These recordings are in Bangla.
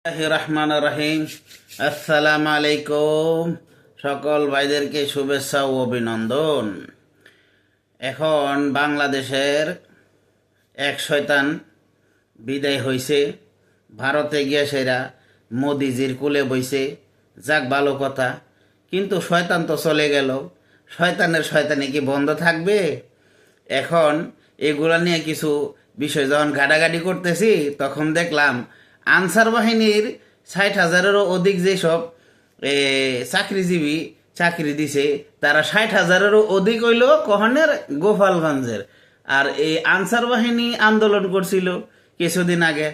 রহমান রহিম। আসসালামু আলাইকুম। সকল ভাইদেরকে শুভেচ্ছা ও অভিনন্দন। এখন বাংলাদেশের এক শয়তান বিদায় হইছে, ভারতে গিয়া সেরা মোদিজির কুলে বইছে। যাক, ভালো কথা, কিন্তু শয়তান তো চলে গেল, শয়তানের শয়তানি কি বন্ধ থাকবে? এখন এগুলা নিয়ে কিছু বিষয় যখন ঘাটাঘাটি করতেছি, তখন দেখলাম আনসার বাহিনীর 60,000-এরও অধিক যেসব চাকরিজীবী চাকরি দিছে, তারা 60,000-এরও অধিক হইল কখনের গোপালগঞ্জের। আর এই আনসার বাহিনী আন্দোলন করছিল কিছুদিন আগে,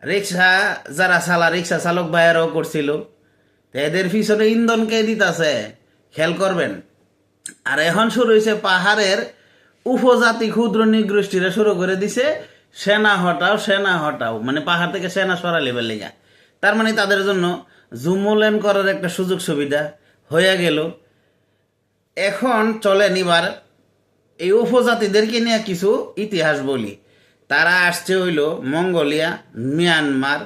রিক্সা যারা রিক্সা চালক ভাইয়েরাও করছিল। তো এদের পিছনে ইন্ধন কে দিতেছে খেয়াল করবেন। আর এখন শুরু হয়েছে পাহাড়ের উপজাতি ক্ষুদ্র নিগোষ্ঠীরা শুরু করে দিছে সেনা হটাও, সেনা হটাও, মানে পাহাড় থেকে সেনা সরালে বেলে যায়। তার মানে তাদের জন্য জুমুলেন করার একটা সুযোগ সুবিধা হয়ে গেল। এখন চলেন এবার এই উপজাতিদেরকে নিয়ে কিছু ইতিহাস বলি। তারা আসছে হইল মঙ্গোলিয়া, মিয়ানমার,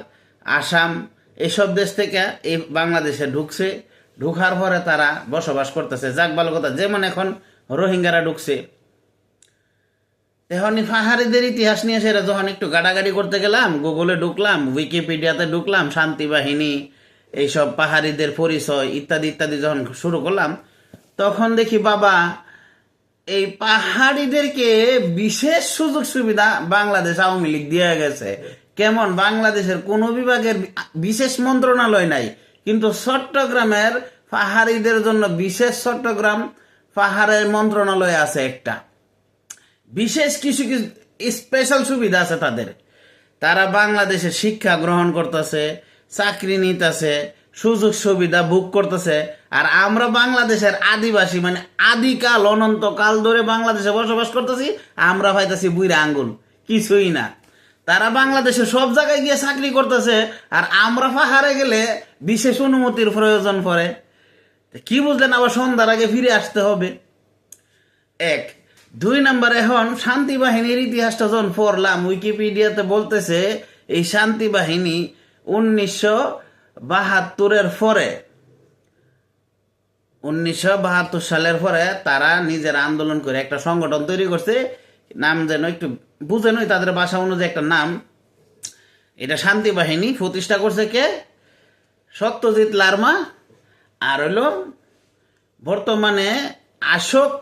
আসাম, এসব দেশ থেকে এই বাংলাদেশে ঢুকছে। ঢুকার পরে তারা বসবাস করতেছে। যাক, ভালো কথা। যেমন এখন রোহিঙ্গারা ঢুকছে। এখন পাহাড়িদের ইতিহাস নিয়ে সেটা যখন একটু গাড়াগাড়ি করতে গেলাম, গুগলে ঢুকলাম, উইকিপিডিয়াতে ঢুকলাম, শান্তি বাহিনী, এইসব পাহাড়িদের পরিচয় ইত্যাদি ইত্যাদি যখন শুরু করলাম, তখন দেখি বাবা, এই পাহাড়িদেরকে বিশেষ সুযোগ সুবিধা বাংলাদেশ আওয়ামী লীগ দিয়ে গেছে। কেমন? বাংলাদেশের কোন বিভাগের বিশেষ মন্ত্রণালয় নাই, কিন্তু চট্টগ্রামের পাহাড়িদের জন্য বিশেষ চট্টগ্রাম পাহাড়ের মন্ত্রণালয় আছে একটা। বিশেষ কিছু কিছু স্পেশাল সুবিধা আছে তাদের। তারা বাংলাদেশে শিক্ষা গ্রহণ করতেছে, চাকরি নিতেছে, সুযোগ সুবিধা ভোগ করতেছে। আর আমরা বাংলাদেশের আদিবাসী, মানে আদিকাল অনন্তকাল ধরে বাংলাদেশে বসবাস করতেছি, আমরা পাইতেছি বুইরা আঙ্গুল, কিছুই না। তারা বাংলাদেশে সব জায়গায় গিয়ে চাকরি করতেছে, আর আমরা পাহাড়ে গেলে বিশেষ অনুমতির প্রয়োজন পড়ে। কি বুঝলেন? আবার সন্ধ্যার আগে ফিরে আসতে হবে। এক। দুই নম্বর, এখন শান্তি বাহিনীর ইতিহাসটা যখন পড়লাম, উইকিপিডিয়াতে বলতেছে এই শান্তি বাহিনী 1972 সালের পরে তারা নিজের আন্দোলন করে একটা সংগঠন তৈরি করছে। নাম যেন একটু বুঝে নই, তাদের ভাষা অনুযায়ী একটা নাম। এটা শান্তি বাহিনী প্রতিষ্ঠা করছে কে? সত্যজিৎ লারমা। আর হইল বর্তমানে অশোক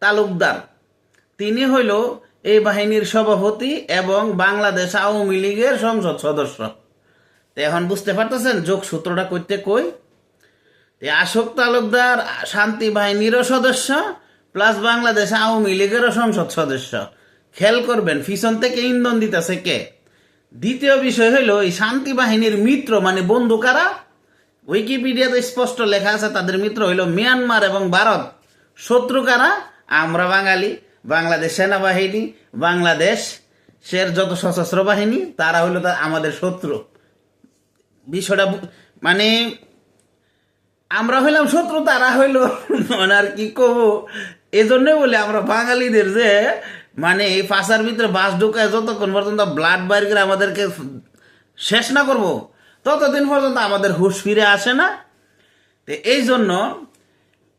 তালুকদার, তিনি হইল এই বাহিনীর সভাপতি এবং বাংলাদেশ আওয়ামী লীগের সংসদ সদস্য। তো এখন বুঝতে পারতেছেন যোগসূত্রটা করতে কই। অশোক তালুকদার শান্তি বাহিনীরও সদস্য, প্লাস বাংলাদেশ আওয়ামী লীগেরও সংসদ সদস্য। খেয়াল করবেন পিছন থেকে ইন্ধন দিতেছে কে। দ্বিতীয় বিষয় হইল এই শান্তি বাহিনীর মিত্র মানে বন্ধু কারা? উইকিপিডিয়াতে স্পষ্ট লেখা আছে তাদের মিত্র হইল মিয়ানমার এবং ভারত। শত্রু কারা? আমরা বাঙালি, বাংলাদেশ সেনাবাহিনী, বাংলাদেশের যত সশস্ত্র বাহিনী, তারা হইল আমাদের শত্রু। বিষয়টা মানে আমরা হইলাম শত্রু, তারা হইল মানে আর কি কব। এজন্য বলে আমরা বাঙালিদের যে মানে এই পাশার ভিতরে বাস ঢুকায় যতক্ষণ পর্যন্ত ব্লাড বাইর করে আমাদেরকে শেষ না করব, ততদিন পর্যন্ত আমাদের হুঁশ ফিরে আসে না। তো এই জন্য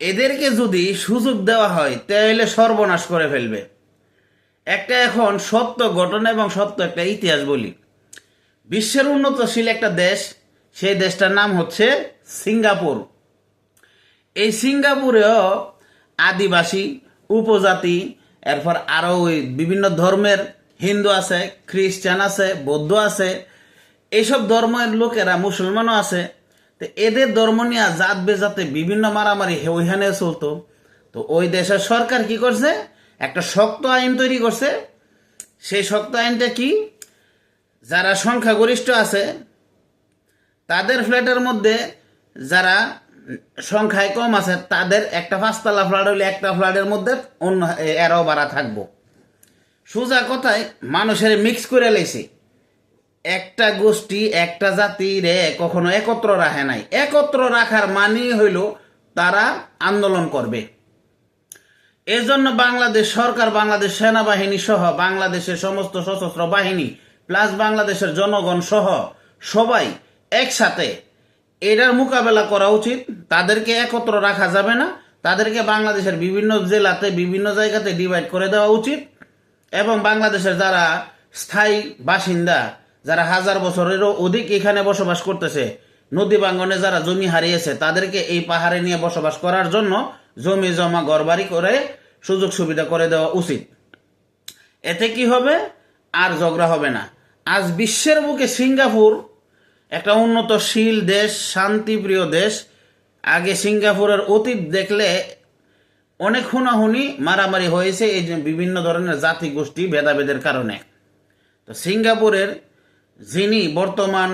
এদেরকে যদি সুযোগ দেওয়া হয় তাহলে সর্বনাশ করে ফেলবে। একটা এখন সত্য ঘটনা এবং সত্য একটা ইতিহাস বলি। বিশ্বের উন্নতশীল একটা দেশ, সেই দেশটার নাম হচ্ছে সিঙ্গাপুর। এই সিঙ্গাপুরেও আদিবাসী, উপজাতি, এরপর আরো ওই বিভিন্ন ধর্মের হিন্দু আছে, খ্রিস্টান আছে, বৌদ্ধ আছে, এইসব ধর্মের লোকেরা, মুসলমানও আছে। তো এদের ধর্ম নিয়ে জাত বেজাতে বিভিন্ন মারামারি ওইখানে চলতো। তো ওই দেশের সরকার কি করছে? একটা শক্ত আইন তৈরি করছে। সেই শক্ত আইনটা কি? যারা সংখ্যাগরিষ্ঠ আছে তাদের ফ্ল্যাটের মধ্যে যারা সংখ্যায় কম আছে তাদের একটা 5তলা ফ্ল্যাট হইলে একটা ফ্ল্যাটের মধ্যে অন্য এরাও ভাড়া থাকবো। সোজা কথায় মানুষের মিক্স করে লেছে। একটা গোষ্ঠী, একটা জাতি রে কখনো একত্র রাখে নাই। একত্র রাখার মানে হইল তারা আন্দোলন করবে। এজন্য বাংলাদেশ সরকার, বাংলাদেশ সেনাবাহিনী সহ বাংলাদেশের সমস্ত সশস্ত্র বাহিনী প্লাস বাংলাদেশের জনগণ সহ সবাই একসাথে এটার মোকাবেলা করা উচিত। তাদেরকে একত্র রাখা যাবে না, তাদেরকে বাংলাদেশের বিভিন্ন জেলাতে বিভিন্ন জায়গাতে ডিভাইড করে দেওয়া উচিত এবং বাংলাদেশের যারা স্থায়ী বাসিন্দা, যারা হাজার বছরেরও অধিক এখানে বসবাস করতেছে, নদী বাঙ্গনে যারা জমি হারিয়েছে, তাদেরকে এই পাহাড়ে নিয়ে বসবাস করার জন্য জমি জমা ঘরবাড়ি করে সুযোগ সুবিধা করে দেওয়া উচিত। এতে কি হবে? আর ঝগড়া হবে না। আজ বিশ্বের বুকে সিঙ্গাপুর একটা উন্নতশীল দেশ, শান্তিপ্রিয় দেশ। আগে সিঙ্গাপুরের অতীত দেখলে অনেক হুনাহুনি মারামারি হয়েছে এই যে বিভিন্ন ধরনের জাতি গোষ্ঠী ভেদাভেদের কারণে। তো সিঙ্গাপুরের যিনি বর্তমান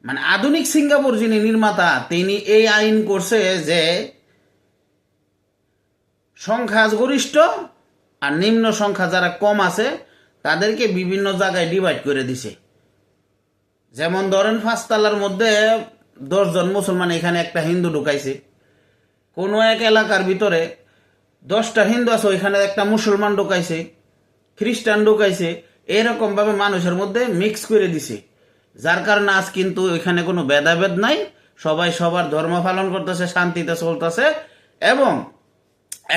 মানে আধুনিক সিঙ্গাপুর যিনি নির্মাতা, তিনি এই আইন করছে যে সংখ্যাগরিষ্ঠ আর নিম্ন সংখ্যা যারা কম আছে তাদেরকে বিভিন্ন জায়গায় ডিভাইড করে দিছে। যেমন ধরেন 5 তলার মধ্যে 10 জন মুসলমান, এখানে একটা হিন্দু ঢুকাইছে। কোনো এক এলাকার ভিতরে 10টা হিন্দু আছে, ওইখানে একটা মুসলমান ঢুকাইছে, খ্রিস্টান ঢুকাইছে। এরকম ভাবে মানুষের মধ্যে মিক্স করে দিছে, যার কারণে আজ কিন্তু ওইখানে কোনো ভেদাভেদ নাই, সবাই সবার ধর্ম পালন করতেছে, শান্তিতে চলতেছে এবং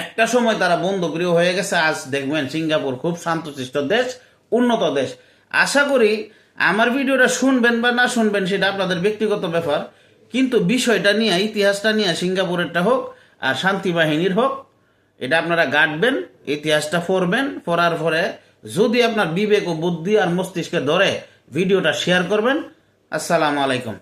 একটা সময় তারা বন্ধুপ্রিয় হয়ে গেছে। আজ দেখবেন সিঙ্গাপুর খুব শান্তশিষ্ট দেশ, উন্নত দেশ। আশা করি আমার ভিডিওটা শুনবেন বা না শুনবেন সেটা আপনাদের ব্যক্তিগত ব্যাপার, কিন্তু বিষয়টা নিয়ে, ইতিহাসটা নিয়ে, সিঙ্গাপুরেরটা হোক আর শান্তি বাহিনীর হোক, এটা আপনারা গাঁটবেন, ইতিহাসটা পড়বেন। পড়ার পরে যদি আপনার বিবেক ও বুদ্ধি আর মস্তিষ্কে ধরে ভিডিওটা শেয়ার করবেন। আসসালামু আলাইকুম।